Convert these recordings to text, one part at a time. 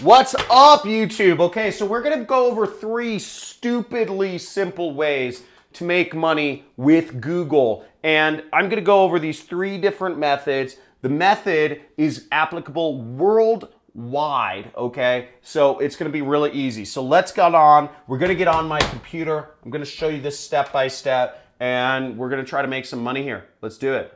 What's up, YouTube? Okay, so we're gonna go over 3 stupidly simple ways to make money with Google. And I'm gonna go over these 3 different methods. The method is applicable worldwide, okay? So it's gonna be really easy. So let's get on. We're gonna get on my computer. I'm gonna show you this step by step, and we're gonna try to make some money here. Let's do it.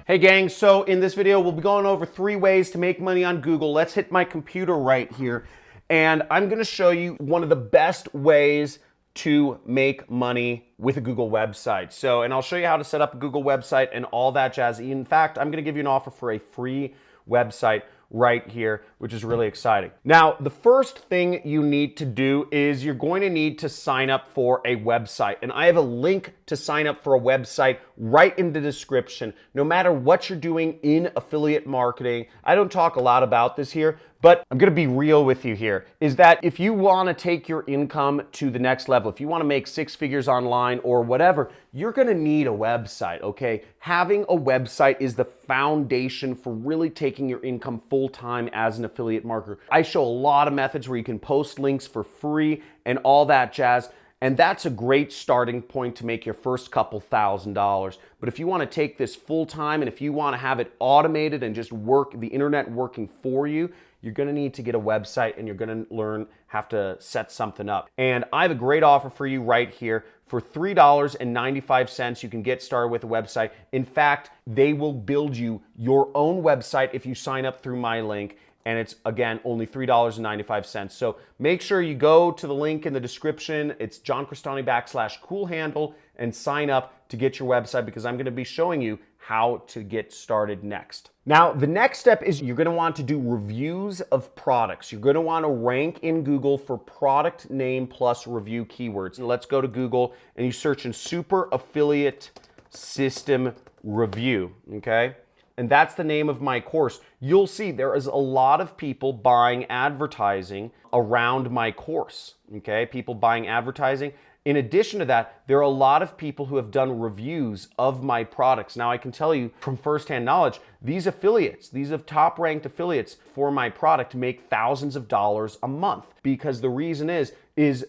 Hey gang, so in this video we'll be going over 3 ways to make money on Google. Let's hit my computer right here, and I'm gonna show you one of the best ways to make money with a Google website. And I'll show you how to set up a Google website and all that jazz. In fact, I'm gonna give you an offer for a free website right here, which is really exciting. Now, the first thing you need to do is you're going to need to sign up for a website. And I have a link to sign up for a website right in the description. No matter what you're doing in affiliate marketing, I don't talk a lot about this here, but I'm gonna be real with you here, is that if you wanna take your income to the next level, if you wanna make 6 figures online or whatever, you're gonna need a website, okay? Having a website is the foundation for really taking your income full-time as an affiliate marketer. I show a lot of methods where you can post links for free and all that jazz. And that's a great starting point to make your first couple $1,000s. But if you want to take this full time and if you want to have it automated and just work the internet working for you, you're going to need to get a website and you're going to have to set something up. And I have a great offer for you right here. For $3.95, you can get started with a website. In fact, they will build you your own website if you sign up through my link. And it's, again, only $3.95. So make sure you go to the link in the description. It's johncrestani.com/coolhandle and sign up to get your website, because I'm going to be showing you how to get started next. Now, the next step is you're going to want to do reviews of products. You're going to want to rank in Google for product name plus review keywords. And let's go to Google and you search in Super Affiliate System Review, okay? And that's the name of my course. You'll see there is a lot of people buying advertising around my course, okay? People buying advertising. In addition to that, there are a lot of people who have done reviews of my products. Now, I can tell you from firsthand knowledge, these affiliates, these are top-ranked affiliates for my product, make thousands of dollars a month, because the reason is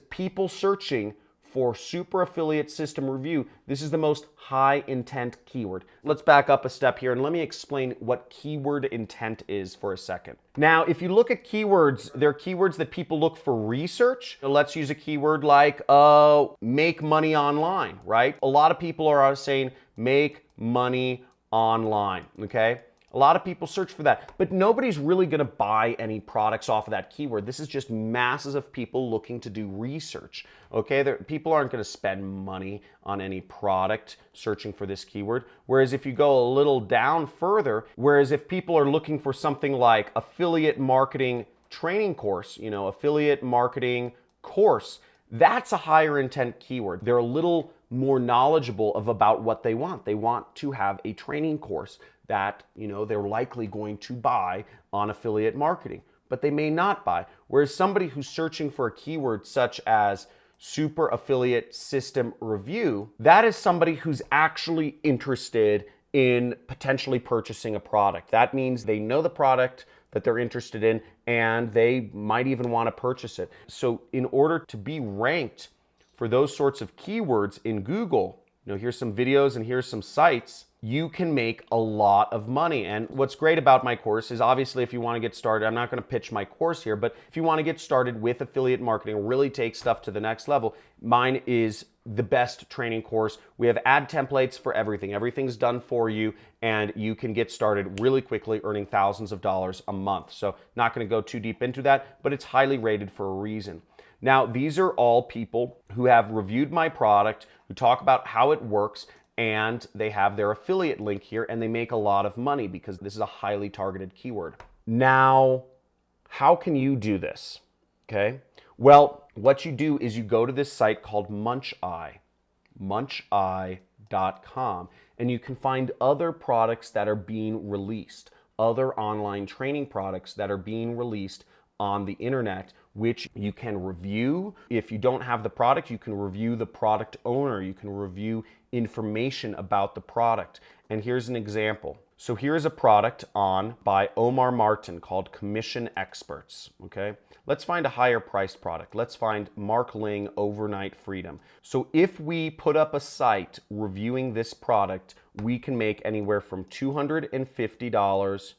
people searching for Super Affiliate System Review. This is the most high intent keyword. Let's back up a step here and let me explain what keyword intent is for a second. Now, if you look at keywords, they're keywords that people look for research. Let's use a keyword like make money online, right? A lot of people are saying make money online, okay? A lot of people search for that, but nobody's really gonna buy any products off of that keyword. This is just masses of people looking to do research, okay? People aren't gonna spend money on any product searching for this keyword. Whereas if you go a little down further, if people are looking for something like affiliate marketing training course, affiliate marketing course, that's a higher intent keyword. They're a little more knowledgeable about what they want. They want to have a training course that they're likely going to buy on affiliate marketing, but they may not buy. Whereas somebody who's searching for a keyword such as Super Affiliate System Review, that is somebody who's actually interested in potentially purchasing a product. That means they know the product that they're interested in and they might even want to purchase it. So in order to be ranked for those sorts of keywords in Google, here's some videos and here's some sites, you can make a lot of money. And what's great about my course is, obviously, if you want to get started, I'm not going to pitch my course here, but if you want to get started with affiliate marketing, really take stuff to the next level, mine is the best training course. We have ad templates for everything. Everything's done for you, and you can get started really quickly earning thousands of dollars a month. So not going to go too deep into that, but it's highly rated for a reason. Now, these are all people who have reviewed my product, who talk about how it works, and they have their affiliate link here, and they make a lot of money because this is a highly targeted keyword. Now, how can you do this? Okay. Well, what you do is you go to this site called MunchEye, MunchEye.com, and you can find other products that are being released, other online training products that are being released on the internet which you can review. If you don't have the product, you can review the product owner. You can review information about the product. And here's an example. So here's a product by Omar Martin called Commission Experts, okay? Let's find a higher priced product. Let's find Mark Ling Overnight Freedom. So if we put up a site reviewing this product, we can make anywhere from $250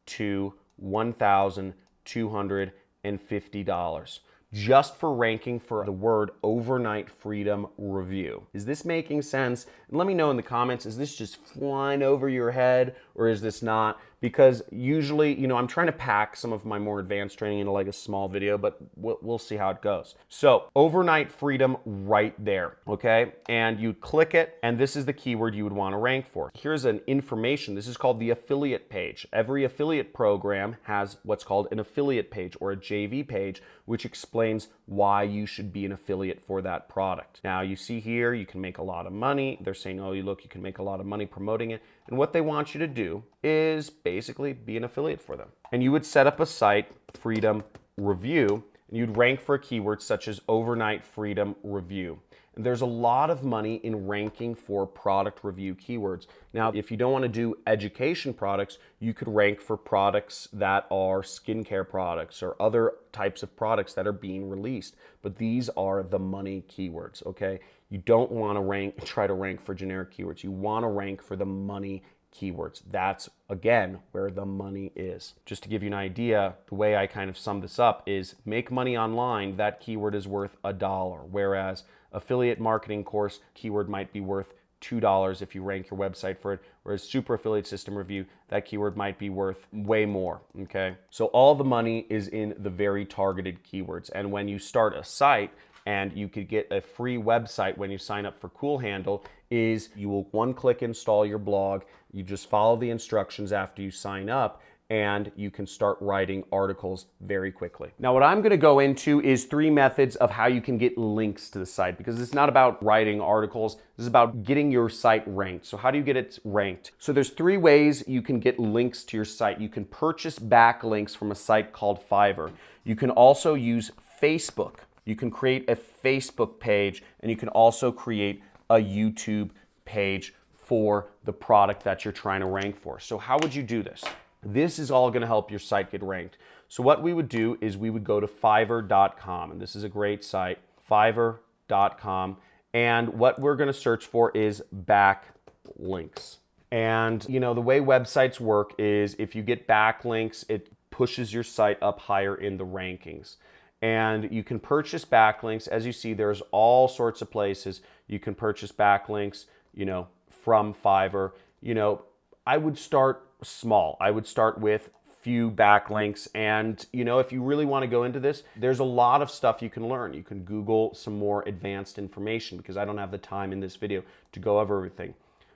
to $1,250 just for ranking for the word Overnight Freedom Review. Is this making sense? And let me know in the comments, is this just flying over your head or is this not? Because usually, you know, I'm trying to pack some of my more advanced training into like a small video, but we'll see how it goes. So Overnight Freedom right there, okay? And you click it, and this is the keyword you would want to rank for. Here's an information. This is called the affiliate page. Every affiliate program has what's called an affiliate page or a JV page, which explains why you should be an affiliate for that product. Now you see here, you can make a lot of money. They're saying, oh, look, you can make a lot of money promoting it. And what they want you to do is basically be an affiliate for them. And you would set up a site, Freedom Review, and you'd rank for a keyword such as Overnight Freedom Review. And there's a lot of money in ranking for product review keywords. Now, if you don't want to do education products, you could rank for products that are skincare products or other types of products that are being released. But these are the money keywords, okay? You don't want to try to rank for generic keywords. You want to rank for the money keywords. That's, again, where the money is. Just to give you an idea, the way I kind of sum this up is make money online, that keyword is worth $1, whereas affiliate marketing course keyword might be worth $2 if you rank your website for it, whereas super affiliate system review, that keyword might be worth way more, okay? So all the money is in the very targeted keywords. And when you start a site, and you could get a free website when you sign up for Cool Handle, is you will one-click install your blog, you just follow the instructions after you sign up, and you can start writing articles very quickly. Now what I'm gonna go into is 3 methods of how you can get links to the site, because it's not about writing articles, this is about getting your site ranked. So how do you get it ranked? So there's 3 ways you can get links to your site. You can purchase backlinks from a site called Fiverr. You can also use Facebook. You can create a Facebook page, and you can also create a YouTube page for the product that you're trying to rank for. So how would you do this? This is all going to help your site get ranked. So what we would do is we would go to Fiverr.com, and this is a great site, Fiverr.com, and what we're going to search for is backlinks. And you know, the way websites work is if you get backlinks, it pushes your site up higher in the rankings. And you can purchase backlinks. As you see, there's all sorts of places you can purchase backlinks, you know, from Fiverr. You know, I would start small. I would start with few backlinks. And, you know, if you really want to go into this, there's a lot of stuff you can learn. You can Google some more advanced information, because I don't have the time in this video to go over everything.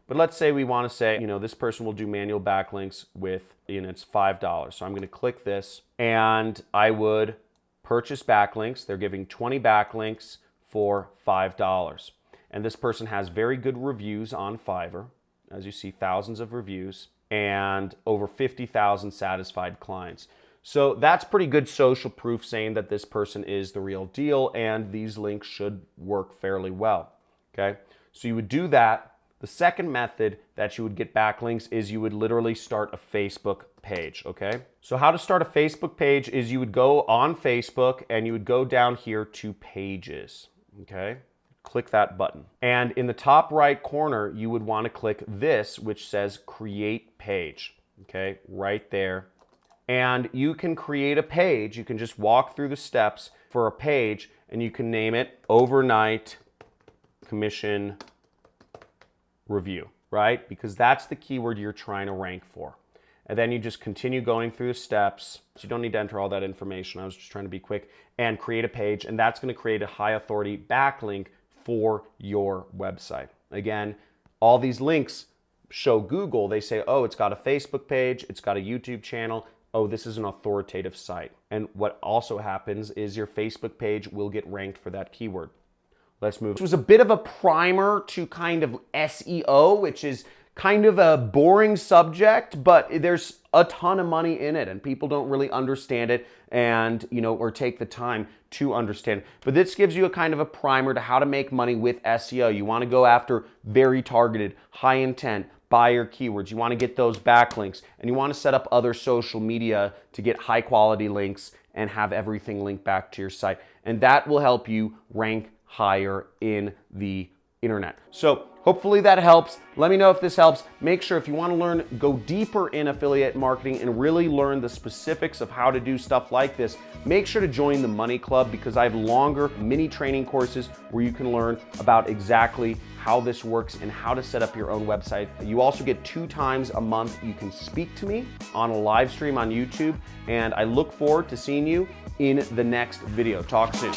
But let's say we want to say, you know, this person will do manual backlinks with, you know, it's $5. So I'm going to click this, and I would purchase backlinks. They're giving 20 backlinks for $5. And this person has very good reviews on Fiverr. As you see, thousands of reviews and over 50,000 satisfied clients. So that's pretty good social proof saying that this person is the real deal, and these links should work fairly well, okay? So you would do that. The second method that you would get backlinks is you would literally start a Facebook page, okay? So how to start a Facebook page is you would go on Facebook and you would go down here to Pages, okay? Click that button. And in the top right corner, you would want to click this, which says Create Page, okay? Right there. And you can create a page. You can just walk through the steps for a page, and you can name it Overnight Commission Review, right? Because that's the keyword you're trying to rank for. And then you just continue going through the steps. So you don't need to enter all that information. I was just trying to be quick, and create a page. And that's going to create a high authority backlink for your website. Again, all these links show Google. They say, oh, it's got a Facebook page. It's got a YouTube channel. Oh, this is an authoritative site. And what also happens is your Facebook page will get ranked for that keyword. Let's move. This was a bit of a primer to kind of SEO, which is kind of a boring subject, but there's a ton of money in it and people don't really understand it and, or take the time to understand it. But this gives you a kind of a primer to how to make money with SEO. You want to go after very targeted, high intent, buyer keywords. You want to get those backlinks and you want to set up other social media to get high quality links and have everything linked back to your site. And that will help you rank higher in the internet. So hopefully that helps. Let me know if this helps. Make sure if you want to learn, go deeper in affiliate marketing and really learn the specifics of how to do stuff like this, make sure to join the Money Club because I have longer mini training courses where you can learn about exactly how this works and how to set up your own website. You also get 2 times a month you can speak to me on a live stream on YouTube, and I look forward to seeing you in the next video. Talk soon.